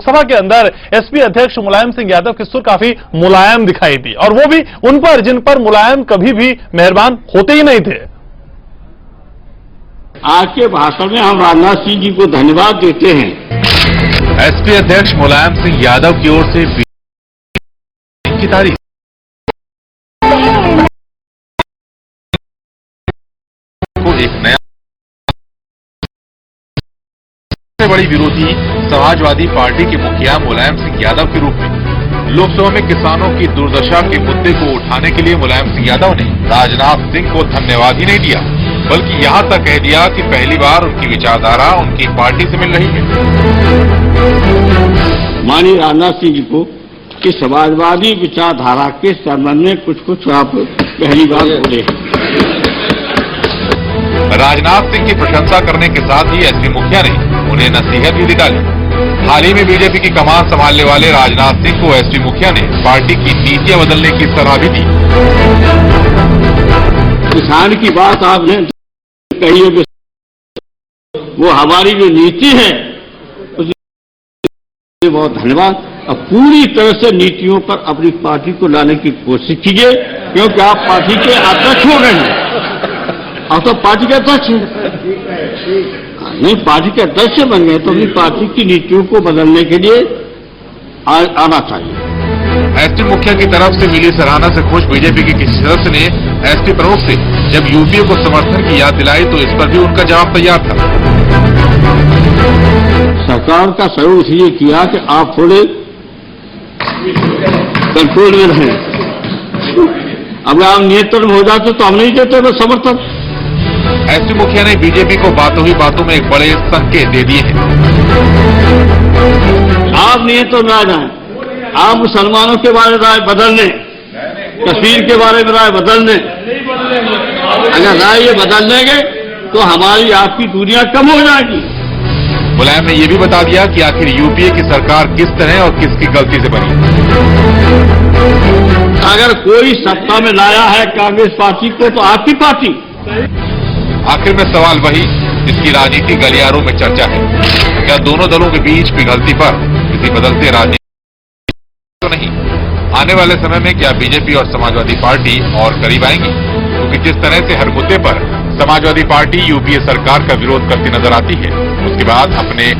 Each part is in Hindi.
लोकसभा के अंदर एसपी अध्यक्ष मुलायम सिंह यादव की सुर काफी मुलायम दिखाई दी, और वो भी उन पर जिन पर मुलायम कभी भी मेहरबान होते ही नहीं थे। आज के भाषण में हम राजनाथ सिंह जी को धन्यवाद देते हैं। एसपी अध्यक्ष मुलायम सिंह यादव की ओर से की तारीफ। को एक नया बड़ी विरोधी समाजवादी पार्टी के मुखिया मुलायम सिंह यादव के रूप में लोकसभा में किसानों की दुर्दशा के मुद्दे को उठाने के लिए मुलायम सिंह यादव ने राजनाथ सिंह को धन्यवाद ही नहीं दिया, बल्कि यहां तक कह दिया कि पहली बार उनकी विचारधारा उनकी पार्टी से मिल रही है। माननीय राजनाथ सिंह जी को कि समाजवादी विचारधारा के संबंध में कुछ आप पहली बार बोले। राजनाथ सिंह की प्रशंसा करने के साथ ही एसपी मुखिया ने उन्हें नसीहत भी निकाली। हाल ही में बीजेपी की कमान संभालने वाले राजनाथ सिंह को एसपी मुखिया ने पार्टी की नीतियां बदलने की सलाह भी दी। किसान की बात आपने कही है, वो हमारी जो नीति है उसके बहुत धन्यवाद। अब पूरी तरह से नीतियों पर अपनी पार्टी को लाने की कोशिश कीजिए, क्योंकि आप पार्टी के अध्यक्ष हो गए हैं। आप तो पार्टी के अध्यक्ष हैं, नहीं पार्टी के अध्यक्ष बन गए तो अपनी पार्टी की नीतियों को बदलने के लिए आना चाहिए। एसपी मुखिया की तरफ से मिली सराहना से खुश बीजेपी के किसी सदस्य ने एसपी प्रमुख से जब यूपीए को समर्थन की याद दिलाई तो इस पर भी उनका जवाब तैयार था। सरकार का सहयोग इसलिए किया कि आप थोड़े कंट्रोल में रहें। अगर आप नियंत्रण में हो जाते तो हम नहीं देते बस समर्थन। एसपी मुखिया ने बीजेपी को बातों ही बातों में एक बड़े संकेत दे दिए हैं। आप नियंत्रण में आ जाएं, आप मुसलमानों के बारे में राय बदल लें, कश्मीर के बारे में राय बदल लें। अगर राय ये बदल लेंगे तो हमारी आपकी दूरियां कम हो जाएगी। मुलायम ने यह भी बता दिया कि आखिर यूपीए की सरकार किस तरह और किसकी गलती से बनी। अगर कोई सत्ता में लाया है कांग्रेस पार्टी को तो आपकी पार्टी। आखिर में सवाल वही जिसकी राजनीति गलियारों में चर्चा है, क्या दोनों दलों के बीच पिघलती पर किसी बदलते राजनीति तो नहीं? आने वाले समय में क्या बीजेपी और समाजवादी पार्टी और करीब आएंगी? क्योंकि जिस तरह से हर मुद्दे पर समाजवादी पार्टी यूपीए सरकार का विरोध करती नजर आती है, उसके बाद अपने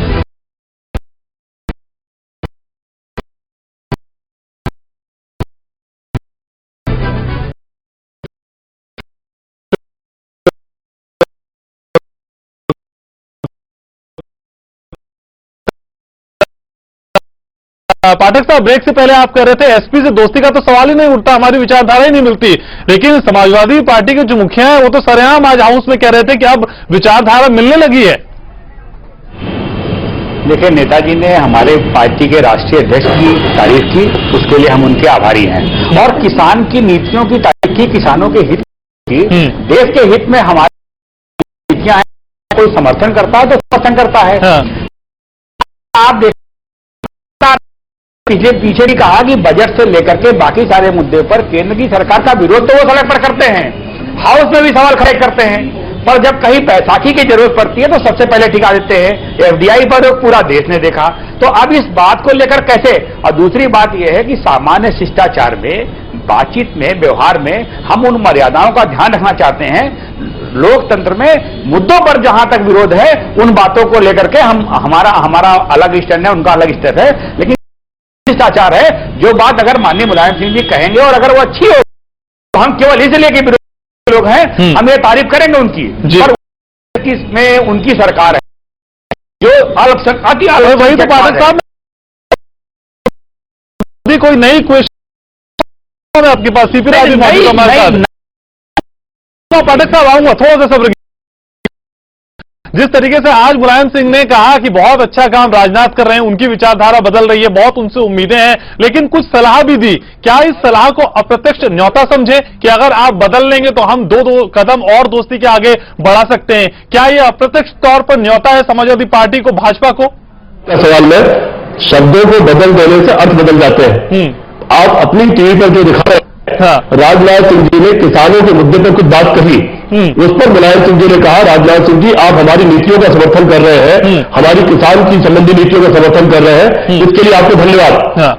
पाठक साहब, ब्रेक से पहले आप कह रहे थे एसपी से दोस्ती का तो सवाल ही नहीं उठता, हमारी विचारधारा ही नहीं मिलती, लेकिन समाजवादी पार्टी के जो मुखिया हैं वो तो सरेआम आज हाउस में कह रहे थे कि अब विचारधारा मिलने लगी है। देखिए, नेताजी ने हमारे पार्टी के राष्ट्रीय अध्यक्ष की तारीफ की, उसके लिए हम उनके आभारी हैं। और किसान की नीतियों की तारीफ की, किसानों के हित की, देश के हित में हमारी नीतियां हैं। कोई समर्थन करता है तो समर्थन करता है। आप देख पीछे भी कहा कि बजट से लेकर के बाकी सारे मुद्दे पर केंद्र की सरकार का विरोध तो वो सड़क पर करते हैं, हाउस में भी सवाल खड़े करते हैं, पर जब कहीं बैसाखी की जरूरत पड़ती है तो सबसे पहले ठिका देते हैं। एफडीआई पर पूरा देश ने देखा, तो अब इस बात को लेकर कैसे? और दूसरी बात यह है कि सामान्य शिष्टाचार में, बातचीत में, व्यवहार में हम उन मर्यादाओं का ध्यान रखना चाहते हैं। लोकतंत्र में मुद्दों पर जहां तक विरोध है उन बातों को लेकर के हमारा अलग स्टैंड है, उनका अलग स्टैंड है, लेकिन शिष्टाचार है। जो बात अगर माननीय मुलायम सिंह जी कहेंगे और अगर वो अच्छी हो तो हम केवल इसलिए कि विरोधी लोग हैं हम ये तारीफ करेंगे उनकी, पर में उनकी सरकार है जो अल्पसंख्यक। वही तो पाठक साहब, कोई नई क्वेश्चन है आपके पास? सीपी राज पाठक साहब, आऊंगा थोड़ा सा सब्र। जिस तरीके से आज मुलायम सिंह ने कहा कि बहुत अच्छा काम राजनाथ कर रहे हैं, उनकी विचारधारा बदल रही है, बहुत उनसे उम्मीदें हैं, लेकिन कुछ सलाह भी दी। क्या इस सलाह को अप्रत्यक्ष न्योता समझे कि अगर आप बदल लेंगे तो हम दो कदम और दोस्ती के आगे बढ़ा सकते हैं? क्या ये अप्रत्यक्ष तौर पर न्योता है समाजवादी पार्टी को, भाजपा को? सवाल में शब्दों को बदल देने से अर्थ बदल जाते हैं। आप अपनी टीवी पर जो दिखा रहे हैं, राजनाथ सिंह जी ने किसानों के मुद्दे पर कुछ बात कही, उस पर मुलायम सिंह जी ने कहा, राजनाथ सिंह जी आप हमारी नीतियों का समर्थन कर रहे हैं, हमारी किसान की संबंधी नीतियों का समर्थन कर रहे हैं, इसके लिए आपको धन्यवाद।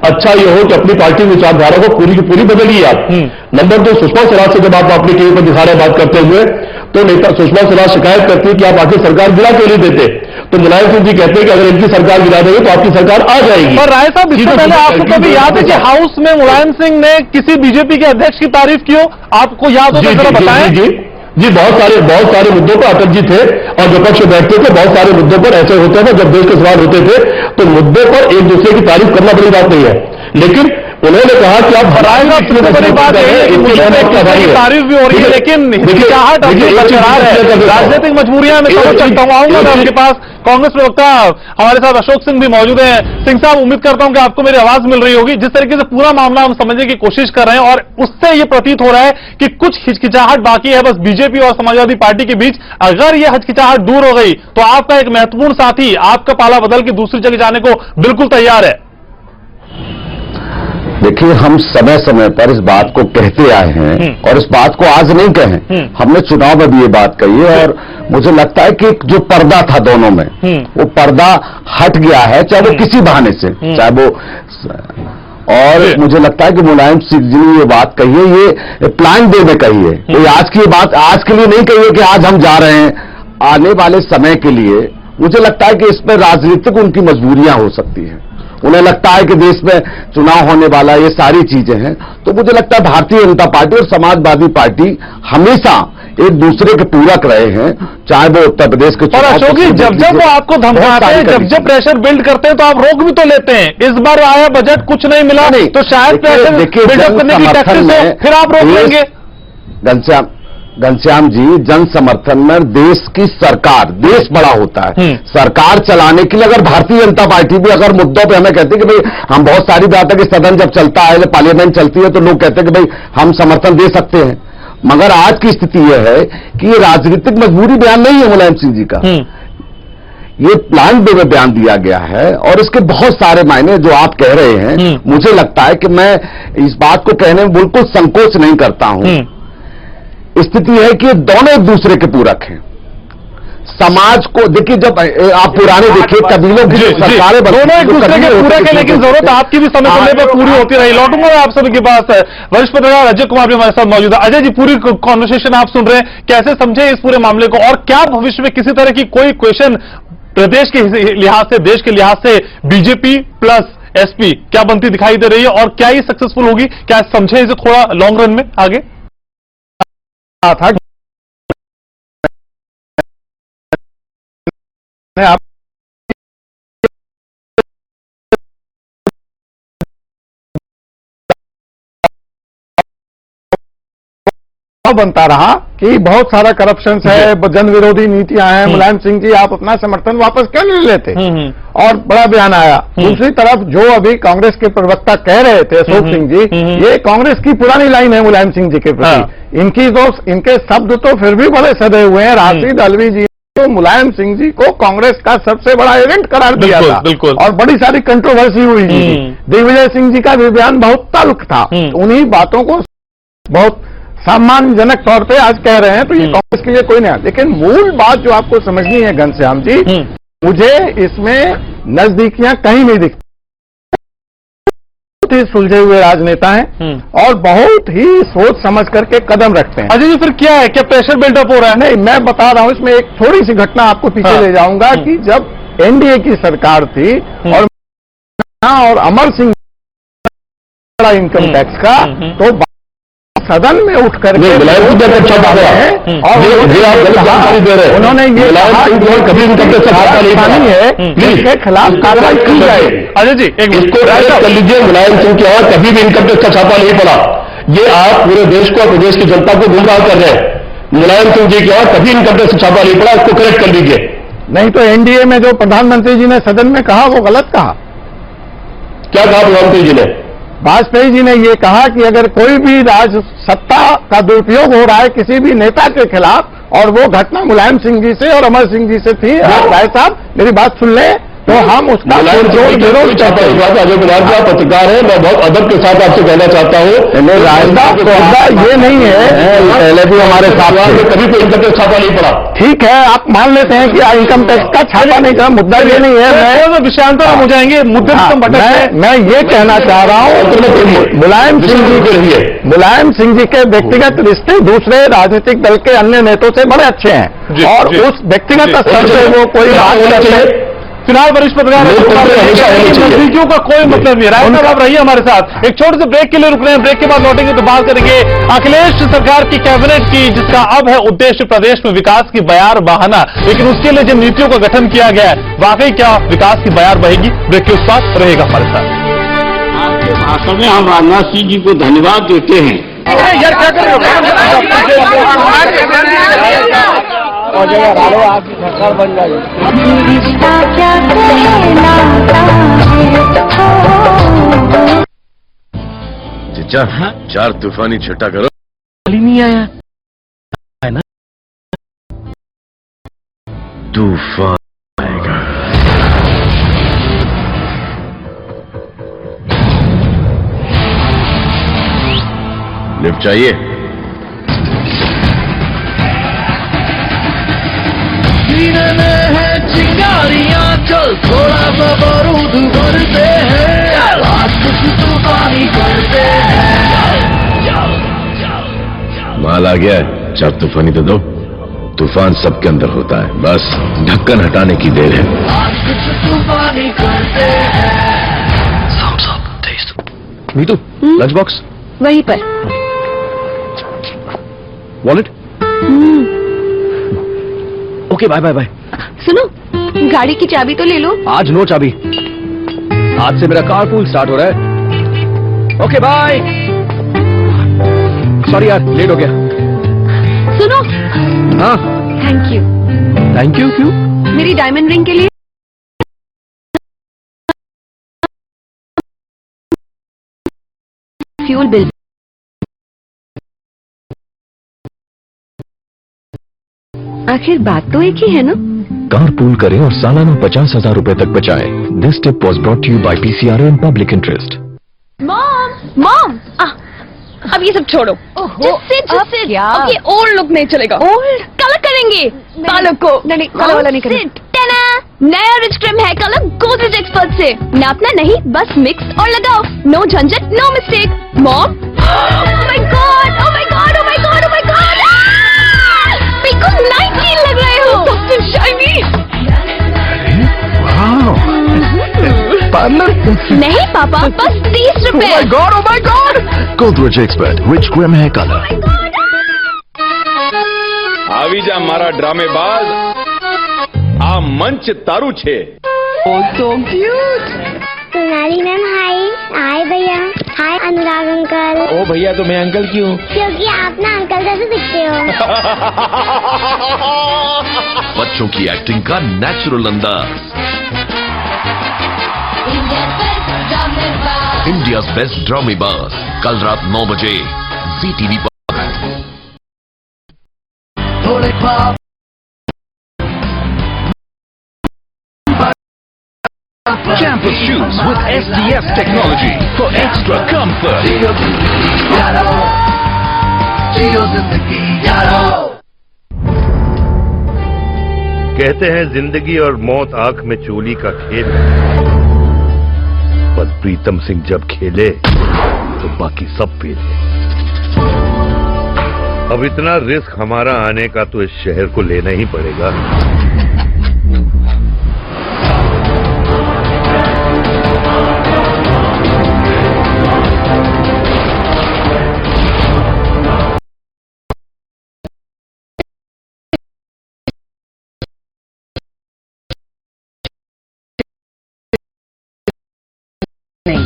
अच्छा ये हो कि अपनी पार्टी विचारधारा को पूरी की पूरी बदलिए आप। नंबर 2, सुषमा स्वराज से जब आप अपनी टीवी पर दिखा रहे बात करते हुए, तो नेता सुषमा स्वराज शिकायत करती है कि आप आखिर सरकार गिरा क्यों नहीं देते, तो मुलायम सिंह जी कहते हैं कि अगर इनकी सरकार गिरा देंगे तो आपकी सरकार आ जाएगी। और राय साहब, इससे पहले आपको कभी याद है कि हाउस में मुलायम सिंह ने किसी बीजेपी के अध्यक्ष की तारीफ की हो? आपको याद हो तो जरा बताएं। जी बहुत सारे मुद्दों पर अटल जी थे और विपक्ष में बैठते थे, बहुत सारे मुद्दों पर ऐसे होते थे जब देश के सवाल होते थे तो मुद्दों पर एक दूसरे की तारीफ करना बड़ी बात नहीं है, लेकिन उन्होंने कहा कि आप राय साहब सबसे बड़ी बात है कि तारीफ भी हो रही है, लेकिन हिचकिचाहट बरकरार है, राजनीतिक मजबूरियां मैं समझ सकता हूं। आऊंगा मैं आपके पास। कांग्रेस प्रवक्ता हमारे साथ अशोक सिंह भी मौजूद हैं। सिंह साहब, उम्मीद करता हूं कि आपको मेरी आवाज मिल रही होगी। जिस तरीके से पूरा मामला हम समझने की कोशिश कर रहे हैं और उससे ये प्रतीत हो रहा है कि कुछ हिचकिचाहट बाकी है बस बीजेपी और समाजवादी पार्टी के बीच। अगर ये हिचकिचाहट दूर हो गई तो आपका एक महत्वपूर्ण साथी आपका पाला बदल के दूसरी जगह जाने को बिल्कुल तैयार है। देखिए, हम समय समय पर इस बात को कहते आए हैं और इस बात को आज नहीं कहें, हमने चुनाव में भी ये बात कही है और मुझे लगता है कि जो पर्दा था दोनों में वो पर्दा हट गया है, चाहे वो किसी बहाने से, चाहे वो, और मुझे लगता है कि मुलायम सिंह जी ने ये बात कही है, ये प्लान वे में कही है, कोई आज की बात आज के लिए नहीं कही है कि आज हम जा रहे हैं। आने वाले समय के लिए मुझे लगता है कि इसमें राजनीतिक उनकी मजबूरियां हो सकती हैं, उन्हें लगता है कि देश में चुनाव होने वाला, ये सारी चीजें हैं, तो मुझे लगता है भारतीय जनता पार्टी और समाजवादी पार्टी हमेशा एक दूसरे के पूरक रहे हैं, चाहे वो उत्तर प्रदेश के और अशोक जी, जब वो आपको धमकाते हैं, जब प्रेशर बिल्ड करते हैं तो आप रोक भी तो लेते हैं। इस बार आया बजट कुछ नहीं मिला, नहीं तो शायद प्रेशर बिल्डअप करने की टैक्टिक्स हो, फिर आप रोक लेंगे। घनश्याम जी, जन समर्थन में देश की सरकार, देश बड़ा होता है, सरकार चलाने के लिए अगर भारतीय जनता पार्टी भी अगर मुद्दों पे हमें कहती है कि भाई हम बहुत सारी बात है कि सदन जब चलता है, जब पार्लियामेंट चलती है तो लोग कहते हैं कि भाई हम समर्थन दे सकते हैं, मगर आज की स्थिति यह है कि ये राजनीतिक मजबूरी बयान नहीं है मुलायम सिंह जी का, ये प्लान बे में बयान दिया गया है और इसके बहुत सारे मायने जो आप कह रहे हैं, मुझे लगता है कि मैं इस बात को कहने में बिल्कुल संकोच नहीं करता हूं। स्थिति है कि दोनों एक दूसरे के पूरक हैं। समाज को देखिए, जब आप पुराने देखिए कबीलों की सरकारें दोनों एक दूसरे के पूरक है, लेकिन जरूरत आपकी भी समय समय पर पूरी होती रही। लौटूंगा मैं आप सभी के पास। वरिष्ठ पत्रकार अजय कुमार भी हमारे साथ मौजूद है। अजय जी, पूरी कॉन्वर्सेशन आप सुन रहे हैं, कैसे समझे इस पूरे मामले को और क्या भविष्य में किसी तरह की कोई क्वेश्चन प्रदेश के लिहाज से, देश के लिहाज से बीजेपी प्लस एसपी क्या बनती दिखाई दे रही है और क्या ये सक्सेसफुल होगी? क्या समझे इसे थोड़ा लॉन्ग रन में आगे था? आप बनता रहा कि बहुत सारा करप्शन है, जन विरोधी नीतियां हैं, मुलायम सिंह जी आप अपना समर्थन वापस क्यों नहीं लेते, और बड़ा बयान आया। दूसरी तरफ जो अभी कांग्रेस के प्रवक्ता कह रहे थे अशोक सिंह जी, ये कांग्रेस की पुरानी लाइन है मुलायम सिंह जी के प्रति। इनके शब्द तो फिर भी बड़े सधे हुए हैं। राशिद अलवी जी तो मुलायम सिंह जी को कांग्रेस का सबसे बड़ा एजेंट करार दिया था और बड़ी सारी कंट्रोवर्सी हुई थी। दिग्विजय सिंह जी का भी बयान बहुत तल्ख था। उन्हीं बातों को बहुत सम्मानजनक तौर पे आज कह रहे हैं, तो ये कांग्रेस के लिए कोई नहीं। लेकिन मूल बात जो आपको समझनी है घनश्याम जी, मुझे इसमें नजदीकियां कहीं नहीं दिखती। बहुत ही सुलझे हुए राजनेता हैं और बहुत ही सोच समझ करके कदम रखते हैं। अजय जी, फिर क्या है, क्या प्रेशर बिल्डअप हो रहा है? नहीं, मैं बता रहा हूं, इसमें एक थोड़ी सी घटना आपको पीछे ले जाऊंगा कि जब एनडीए की सरकार थी और अमर सिंह इनकम टैक्स का, तो सदन में उठ करके उन्होंने ये कभी इनकम टैक्स है इसके खिलाफ कार्रवाई की जाए। अजय जी, इसको कर लीजिए, मुलायम सिंह के और कभी भी इनकम टैक्स का छापा नहीं पड़ा। ये आप पूरे देश को और प्रदेश की जनता को गुमराह कर रहे हैं। मुलायम सिंह जी के और कभी इनकम टैक्स का छापा नहीं पड़ा, इसको करेक्ट कर लीजिए। नहीं तो एनडीए में जो प्रधानमंत्री जी ने सदन में कहा वो गलत कहा। क्या कहा प्रधानमंत्री जी ने? वाजपेयी जी ने ये कहा कि अगर कोई भी राज सत्ता का दुरुपयोग हो रहा है किसी भी नेता के खिलाफ, और वो घटना मुलायम सिंह जी से और अमर सिंह जी से थी। राय साहब मेरी बात सुन लें, तो हम उसका विरोध करते हैं। अजय कुमार जी, आप पत्रकार हैं, मैं बहुत अदब के साथ आपसे कहना चाहता हूँ, ये नहीं है, पहले भी हमारे साथ कभी कोई इनकम टैक्स छापा नहीं पड़ा। ठीक है, आप मान लेते हैं कि इनकम टैक्स का छापा नहीं करा, मुद्दा ये नहीं है। विषयांतर हम हो जाएंगे, मुद्दे मैं ये कहना चाह रहा हूँ, मुलायम सिंह जी के लिए, मुलायम सिंह जी के व्यक्तिगत रिश्ते दूसरे राजनीतिक दल के अन्य नेताओं से बड़े अच्छे हैं, और उस व्यक्तिगत स्तर से वो कोई बात करते हैं। फिलहाल वरिष्ठ पत्रकार नजदीकियों का कोई मतलब नहीं। राय साहब आप रहिए हमारे साथ, एक छोटे से ब्रेक के लिए रुक रहे हैं, ब्रेक के बाद लौटेंगे तो बात करेंगे अखिलेश सरकार की कैबिनेट की, जिसका अब है उद्देश्य प्रदेश में विकास की बयार बहाना, लेकिन उसके लिए जिन नीतियों का गठन किया गया है, वाकई क्या विकास की बयार बहेगी? ब्रेक के उस पास रहेगा हमारे साथ। आपके भाषण में हम राजनाथ सिंह जी को धन्यवाद देते हैं। यार क्या कर रहे हो, आप सरकार बन जाएगी। जीजा, 4 तूफानी छट्टा करो। नहीं आया है ना, तूफान आएगा। लिफ्ट चाहिए? सीने में है चिंगारियां, चल थोड़ा सा बारूद भरते हैं, आज कुछ तूफानी करते हैं। माल आ गया है, 4 तूफानी तो दो। तूफान सबके अंदर होता है, बस ढक्कन हटाने की देर है। आज कुछ तूफानी करते हैं। मीतू, लंच बॉक्स वहीं पर। Wallet? Okay, bye bye bye. सुनो, गाड़ी की चाबी तो ले लो। आज नो चाबी, आज से मेरा कारपूल स्टार्ट हो रहा है। Okay bye. सॉरी यार, लेट हो गया। सुनो। हाँ, थैंक यू। Thank you. क्यों? मेरी डायमंड रिंग के लिए फ्यूल बिल। आखिर बात तो एक ही है ना। कारपूल करें और सालाना 50,000 रुपए तक बचाएं। This tip was brought to you by PCR in public interest. Mom, अब ये सब छोड़ो। जिससे अब ये ओल्ड लुक नहीं चलेगा। ओल्ड कलर करेंगे बालों को। नहीं, कलर वाला नहीं करेंगे। नया rich cream hair colour Godrej expert से। नापना नहीं, बस मिक्स और लगाओ। नो झंझट, no mistake. Mom, oh my god, oh my god, oh my god, oh my god, बिल्कुल 19 लग रहे हो। So shiny. पार्लर? नहीं पापा, बस 30 रुपए। Oh my god. Godrej expert rich cream hair colour. આવી જા મારા ડ્રામેબાજ, આ મંચ તારું છે। So cute. Sonali ma'am hi. Hi भैया। हाय अनुराग अंकल। ओ भैया, तो मैं अंकल क्यों? क्योंकि आप ना अंकल जैसे दिखते हो। बच्चों की एक्टिंग का नेचुरल अंदाज। इंडिया बेस्ट ड्रामेबाज, कल रात 9 बजे ZTV पर। Campus shoes with SDS technology for extra comfort. कहते हैं जिंदगी और मौत आंख में चोली का खेल है, पर प्रीतम सिंह जब खेले तो बाकी सब फेले। अब इतना रिस्क हमारा आने का तो इस शहर को लेना ही पड़ेगा।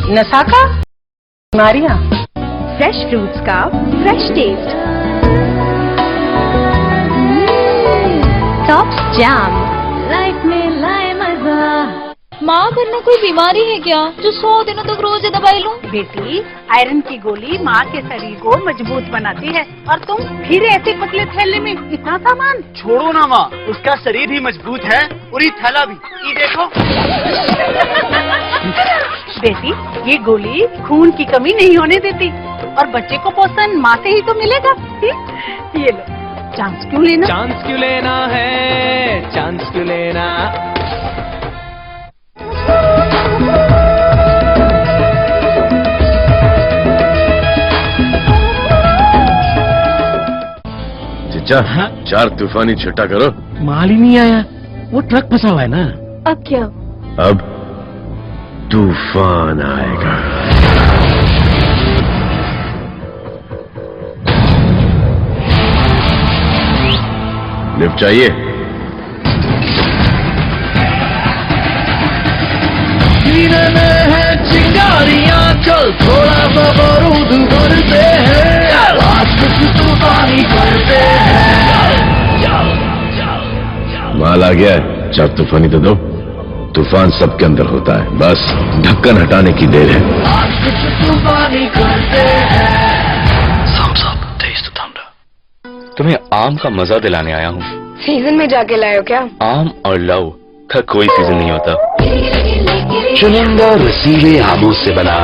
नसाका मारिया, फ्रेश फ्रूट्स का fresh taste. Tops jam, life में लाए मजा, माँ बनना कोई बीमारी है क्या जो 100 दिनों तक रोज दवाई लूं? बेटी, आयरन की गोली माँ के शरीर को मजबूत बनाती है और तुम फिर ऐसे पतले थैले में इतना सामान। छोड़ो ना माँ, उसका शरीर ही मजबूत है और ये थैला भी। ये देखो। बेटी, ये गोली खून की कमी नहीं होने देती और बच्चे को पोषण माँ से ही तो मिलेगा। ये लो, चांस क्यों लेना? चांस क्यों लेना है, चांस क्यों लेना। जीजा, 4 तूफानी छट्टा करो। माल ही नहीं आया, वो ट्रक फंसा हुआ है ना। अब क्या? अब तूफान आएगा। लिफ्ट चाहिए? सीने में है चिंगारियां, चल थोड़ा सा बारूद भरते हैं, आज कुछ तूफानी करते हैं। माल आ गया है, 4 तूफानी तो दो। तूफान सबके अंदर होता है, बस ढक्कन हटाने की देर है। आज कुछ तूफानी करते हैं। तुम्हें आम का मजा दिलाने आया हूँ। सीजन में जाके लाए हो क्या? आम और लव का कोई सीजन नहीं होता। चुनिंदा रसीले आमों से बना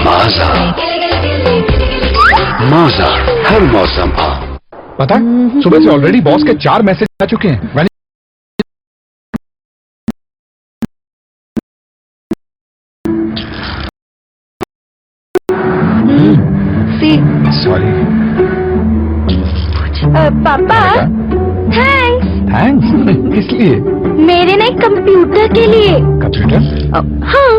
माजा। माजा, हर मौसम आम। पता है, सुबह से ऑलरेडी बॉस के 4 मैसेज आ चुके हैं। सॉरी। पापा, थैंक्स। थैंक्स? किस लिए? मेरे नए कंप्यूटर के लिए। कंप्यूटर? हाँ,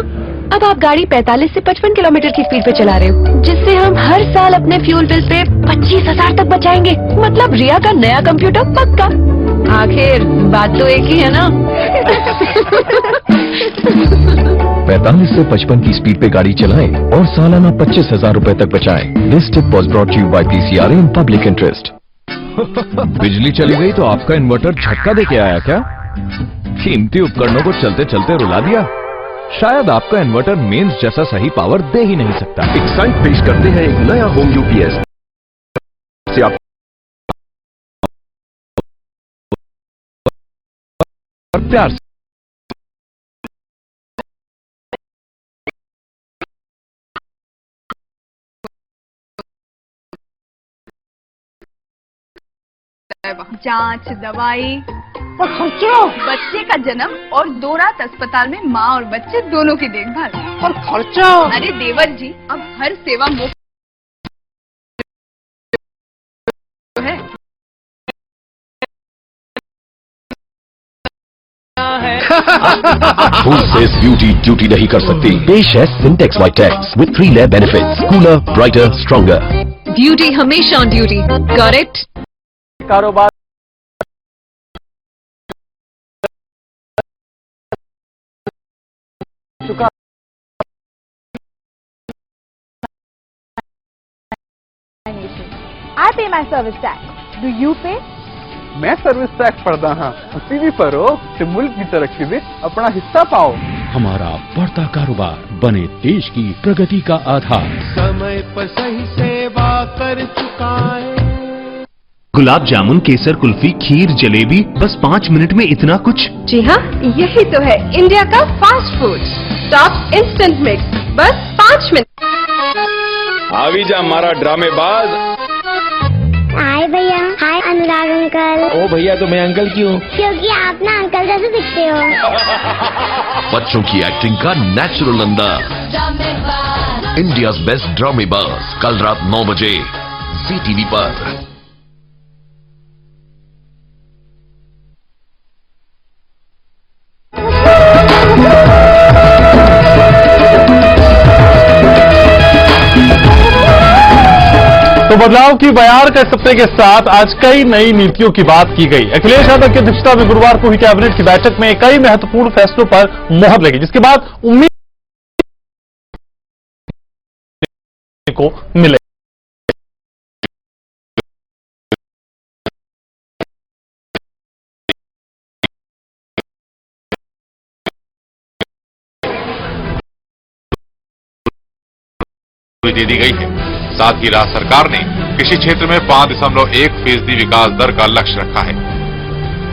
अब आप गाड़ी 45 से 55 किलोमीटर की स्पीड पे चला रहे हो, जिससे हम हर साल अपने फ्यूल बिल पे 25,000 तक बचाएंगे। मतलब रिया का नया कंप्यूटर पक्का। आखिर बात तो एक ही है ना। 45 से 55 की स्पीड पे गाड़ी चलाएं और सालाना 25,000 रुपए तक बचाएं। This tip was brought you by PCRA in public interest. बिजली चली गई तो आपका इन्वर्टर झटका देके आया क्या? कीमती उपकरणों को चलते चलते रुला दिया? शायद आपका इन्वर्टर मेंस जैसा सही पावर दे ही नहीं सकता। एक्साइट पेश करते हैं एक नया होम यूपीएस से आप प्यार से जांच, दवाई और खर्चा, बच्चे का जन्म और 2 रात अस्पताल में माँ और बच्चे दोनों की देखभाल और खर्चा। अरे देवर जी, अब हर सेवा मुफ्त है। Who says beauty ड्यूटी नहीं कर सकती? पेश है सिंटेक्स वाइटेक्स with 3 layer benefits, cooler, brighter, stronger. Beauty हमेशा ऑन ड्यूटी। Got it? कारोबार चुका। I pay my service tax. Do you pay? मैं सर्विस टैक्स पढ़ता हाँ, उसी भी पढ़ो तो मुल्क की तरक्की में अपना हिस्सा पाओ। हमारा बढ़ता कारोबार बने देश की प्रगति का आधार। समय पर सही सेवा कर चुकाए। गुलाब जामुन, केसर, कुल्फी, खीर, जलेबी, बस 5 मिनट में इतना कुछ। जी हाँ, यही तो है इंडिया का fast food. Top instant mix, बस 5 मिनट। हावी जा मारा ड्रामेबाज। हाय भैया। हाय अनुराग अंकल। ओ भैया, तो मैं अंकल क्यों? क्योंकि आप ना अंकल जैसे दिखते हो। बच्चों की एक्टिंग का नेचुरल अंदाज। इंडिया बेस्ट ड्रामेबाज, कल रात 9 बजे जी टीवी पर। तो बदलाव की बयार के सप्ताह के साथ आज कई नई नीतियों की बात की गई। अखिलेश यादव की अध्यक्षता में गुरुवार को हुई कैबिनेट की बैठक में कई महत्वपूर्ण फैसलों पर मोहर लगी, जिसके बाद उम्मीद को मिले। दे दी गई है। साथ ही राज्य सरकार ने कृषि क्षेत्र में 5.1% विकास दर का लक्ष्य रखा है।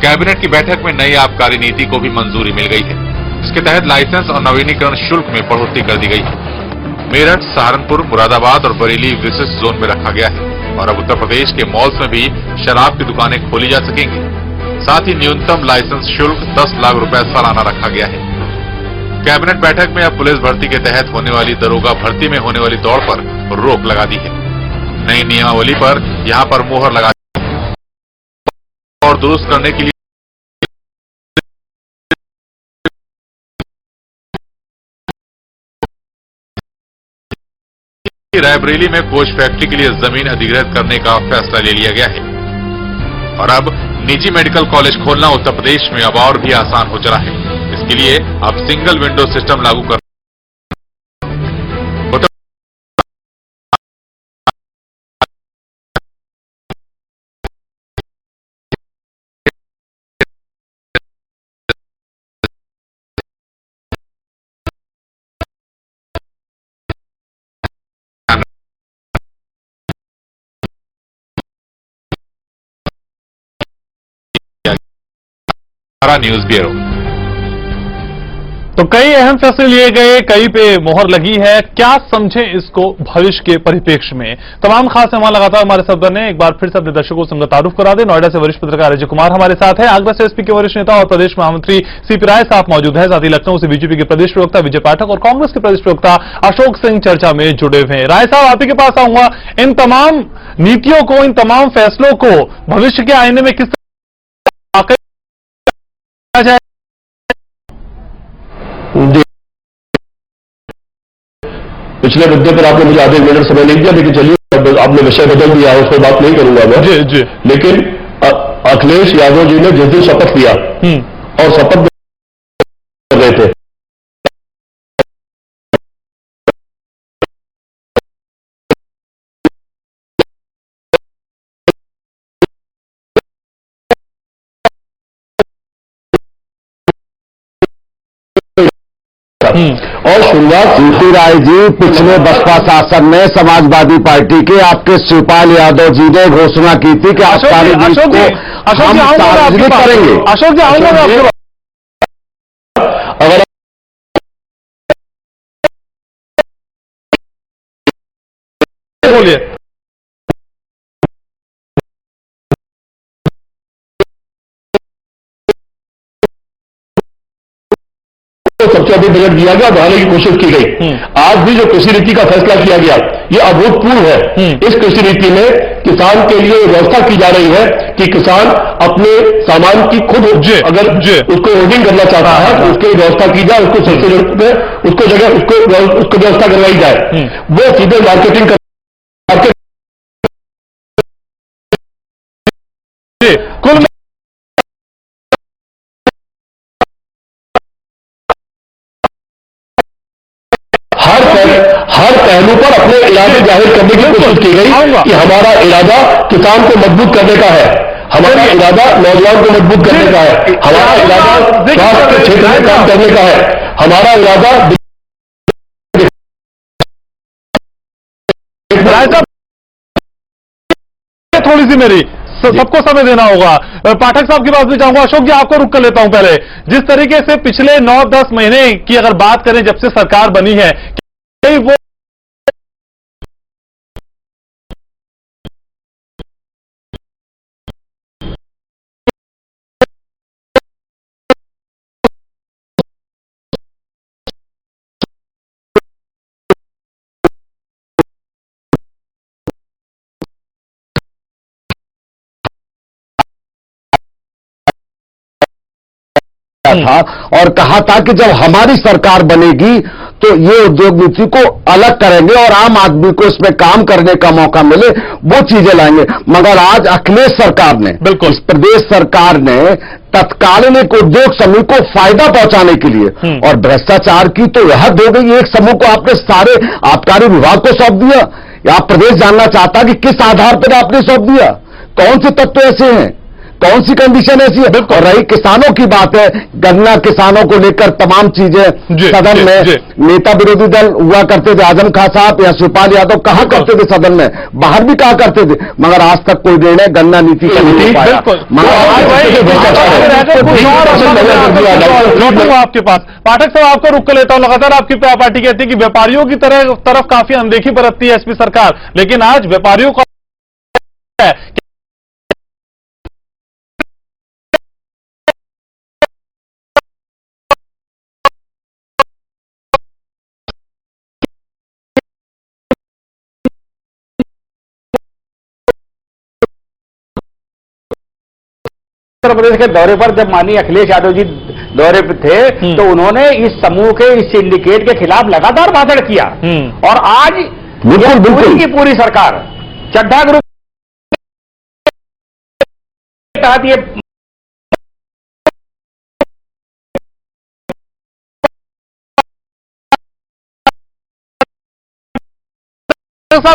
कैबिनेट की बैठक में नई आबकारी नीति को भी मंजूरी मिल गई है। इसके तहत लाइसेंस और नवीनीकरण शुल्क में बढ़ोतरी कर दी गई है। मेरठ, सहारनपुर, मुरादाबाद और बरेली विशिष्ट जोन में रखा गया है और अब उत्तर प्रदेश के मॉल्स में भी शराब की दुकानें खोली जा सकेंगी। साथ ही न्यूनतम लाइसेंस शुल्क 10 लाख रुपए सालाना रखा गया है। कैबिनेट बैठक में अब पुलिस भर्ती के तहत होने वाली दरोगा भर्ती में होने वाली दौड़ पर रोक लगा दी है। नई नियमावली पर यहां पर मोहर लगा और दुरुस्त करने के लिए रायबरेली में कोच फैक्ट्री के लिए जमीन अधिग्रहित करने का फैसला ले लिया गया है और अब निजी मेडिकल कॉलेज खोलना उत्तर प्रदेश में अब और भी आसान हो चला है। इसके लिए अब सिंगल विंडो सिस्टम लागू कर न्यूज ब्यूरो। तो कई अहम फैसले लिए गए, कई पे मोहर लगी है। क्या समझे इसको भविष्य के परिप्रेक्ष्य में? तमाम खास मेहमान लगातार हमारे साथ बने। एक बार फिर से अपने दर्शकों को तारुफ करा दें। नोएडा से वरिष्ठ पत्रकार अजय कुमार हमारे साथ है। आगरा से एसपी के वरिष्ठ नेता और प्रदेश महामंत्री सीपी राय साहब मौजूद है। साथ ही लखनऊ से बीजेपी के प्रदेश प्रवक्ता विजय पाठक और कांग्रेस के प्रदेश प्रवक्ता अशोक सिंह चर्चा में जुड़े हुए हैं। राय साहब, आप ही के पास आऊंगा। इन तमाम नीतियों को, इन तमाम फैसलों को भविष्य के आईने में किस जाए? पिछले मुद्दे पर आपने मुझे आधे मिनट समय नहीं दिया, लेकिन चलिए आपने विषय बदल दिया, उस पर बात नहीं करूंगा मैं। जी। लेकिन अखिलेश यादव जी ने जिस दिन शपथ लिया और शपथ कर रहे थे, और शुरुआत सीपी राय जी पिछले बसपा शासन में समाजवादी पार्टी के आपके शिवपाल यादव जी ने घोषणा की थी कि आबकारी नीति को हम सार्वजनिक करेंगे। अशोक जी आऊंगा मैं आपके पास। अगर बोलिए। सबसे अधिक बजट दिया गया, बढ़ाने की कोशिश की गई। आज भी जो कृषि नीति का फैसला किया गया, ये अभूतपूर्व है। इस कृषि नीति में किसान के लिए व्यवस्था की जा रही है कि किसान अपने सामान की खुद अगर उसको होर्डिंग करना चाहता है तो उसकी व्यवस्था की जाए, उसको सब्सिडी उसको जगह उसको व्यवस्था करवाई जाए। वो सीधे मार्केटिंग कुल हर पहलू पर अपने इरादे जाहिर करने की कोशिश की गई कि हमारा इरादा किसान को मजबूत करने का है, हमारा इरादा नौजवान को मजबूत करने का है, हमारा इरादा स्वास्थ्य के क्षेत्र में काम करने का है, हमारा इरादा थोड़ी सी मेरी सबको समय देना होगा। पाठक साहब के पास भी जाऊंगा। अशोक जी, आपको रुक कर लेता हूं। पहले जिस तरीके से पिछले 9-10 महीने की अगर बात करें जब से सरकार बनी है, वो था और कहा था कि जब हमारी सरकार बनेगी तो ये उद्योग नीति को अलग करेंगे और आम आदमी को इसमें काम करने का मौका मिले, वो चीजें लाएंगे। मगर आज अखिलेश सरकार ने, इस प्रदेश सरकार ने तत्कालीन एक उद्योग समूह को फायदा पहुंचाने के लिए और भ्रष्टाचार की तो यह हो गई। एक समूह को आपने सारे आबकारी विभाग को सौंप दिया। या प्रदेश जानना चाहता कि किस आधार पर आपने सौंप दिया, कौन से तत्व ऐसे हैं, कौन सी कंडीशन ऐसी है? और रही किसानों की बात है, गन्ना किसानों को लेकर तमाम चीजें सदन में नेता विरोधी दल हुआ करते थे, आजम खां साहब या शिवपाल यादव कहा करते थे सदन में, बाहर भी कहा करते थे, मगर आज तक कोई निर्णय गन्ना नीति का नहीं पाया। आपके पास पाठक साहब, आपको रुक कर लेता हूं। लगातार आपकी पार्टी कहती है कि व्यापारियों की तरफ काफी अनदेखी बरतती है एसपी सरकार, लेकिन आज व्यापारियों का उत्तर प्रदेश के दौरे पर जब माननीय अखिलेश यादव जी दौरे पे थे तो उन्होंने इस समूह के, इस सिंडिकेट के खिलाफ लगातार भाषण किया। और आज पूरी की पूरी सरकार चड्ढा ग्रुप के तहत ये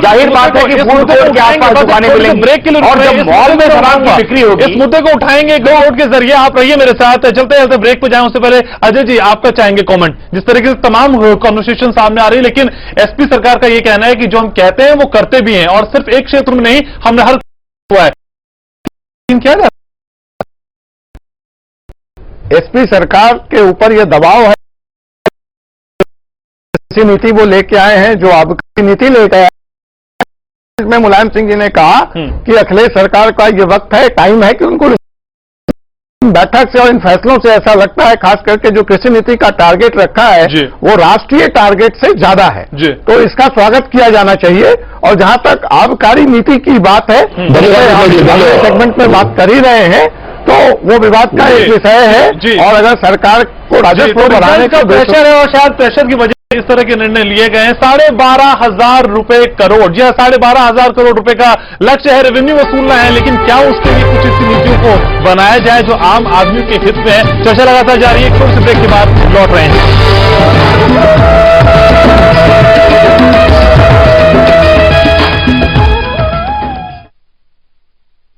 जाहिर बात है कि फूड कोर्ट के आसपास दुकानें मिलेंगी और जब मॉल में शराब की बिक्री होगी। इस मुद्दे को उठाएंगे कोर्ट के जरिए। आप रहिए मेरे साथ, चलते चलते ब्रेक पे जाएं उससे पहले अजय जी आपका चाहेंगे कमेंट। जिस तरीके से तमाम कॉन्वर्सेशन सामने आ रही है, लेकिन एसपी सरकार का ये कहना है कि जो हम कहते हैं वो करते भी हैं, और सिर्फ एक क्षेत्र में नहीं, हमने हर हुआ है। क्या एसपी सरकार के ऊपर यह दबाव है, ऐसी नीति वो लेके आए हैं जो आपकी नीति लेके आए में मुलायम सिंह जी ने कहा कि अखिलेश सरकार का ये वक्त है, टाइम है कि उनको बैठक से और इन फैसलों से ऐसा लगता है, खास करके जो कृषि नीति का टारगेट रखा है वो राष्ट्रीय टारगेट से ज्यादा है, तो इसका स्वागत किया जाना चाहिए। और जहां तक आबकारी नीति की बात है, सेगमेंट में बात कर ही रहे हैं, तो वो विवाद का एक विषय है। और अगर सरकार को राजस्व बढ़ाने का प्रेशर है, और शायद प्रेशर की वजह इस तरह के निर्णय लिए गए हैं। 12,500 रुपए करोड़, जी हाँ 12,500 करोड़ रुपए का लक्ष्य है, रेवेन्यू वसूलना है, लेकिन क्या उसके लिए कुछ ऐसी नीतियों को बनाया जाए जो आम आदमी के हित में है? चर्चा लगातार जारी है, छोटे से ब्रेक के बाद लौट रहे हैं।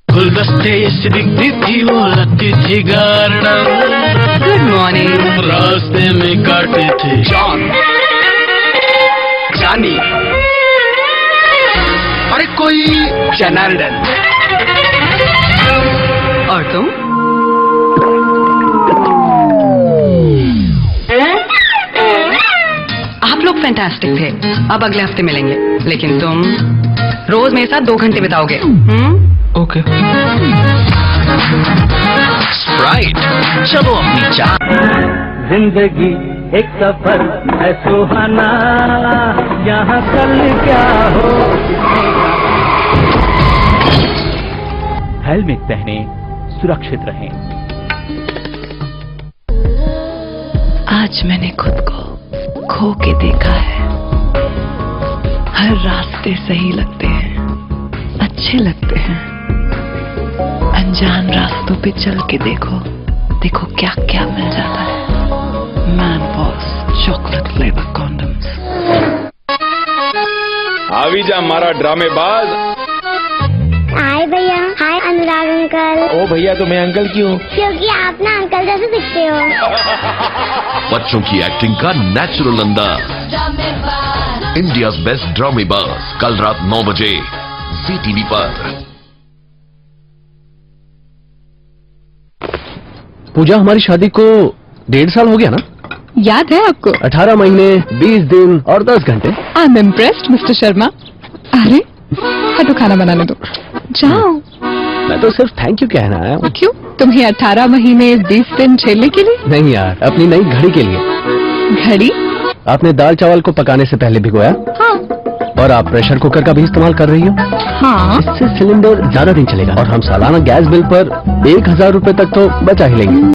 गुलदस्ते से दिखती थी वो लगती थी गार्डन। Good morning. रास्ते में काटे थे जॉन, जानी, अरे कोई जनार्दन। और तुम? आप लोग फैंटास्टिक थे, अब अगले हफ्ते मिलेंगे, लेकिन तुम रोज मेरे साथ 2 घंटे बिताओगे। ओके। स्प्राइट, चलो अपनी जान। जिंदगी एक सफर है सुहाना, यहाँ कल क्या हो। हेलमेट पहने, सुरक्षित रहें। आज मैंने खुद को खो के देखा है। हर रास्ते सही लगते हैं, अच्छे लगते हैं। अनजान रास्तों पे चल के देखो, देखो क्या क्या मिल जाता है। Man boss chocolate flavour condoms. आवी जा मारा ड्रामेबाज। हाय भैया। हाय अनुराग अंकल। ओ भैया तो मैं अंकल क्यों? क्योंकि आप ना अंकल जैसे दिखते हो। बच्चों की एक्टिंग का नेचुरल अंदाज। इंडियाज बेस्ट ड्रामेबाज, कल रात 9 बजे जी टीवी पर। पूजा, हमारी शादी को 1.5 साल हो गया ना? याद है आपको? 18 महीने 20 दिन और 10 घंटे। I am impressed mister Sharma. अरे हाँ, तो खाना बनाने दो, जाओ। मैं तो सिर्फ थैंक यू कहना आया हूँ। क्यों? तुम्हें 18 महीने 20 दिन झेलने के लिए? नहीं यार, अपनी नई घड़ी के लिए। घड़ी? आपने दाल चावल को पकाने से पहले भिगोया। हाँ। और आप प्रेशर कुकर का भी इस्तेमाल कर रही हो। हाँ। इससे सिलेंडर ज्यादा दिन चलेगा और हम सालाना गैस बिल पर 1,000 रुपए तक तो बचा ही लेंगे।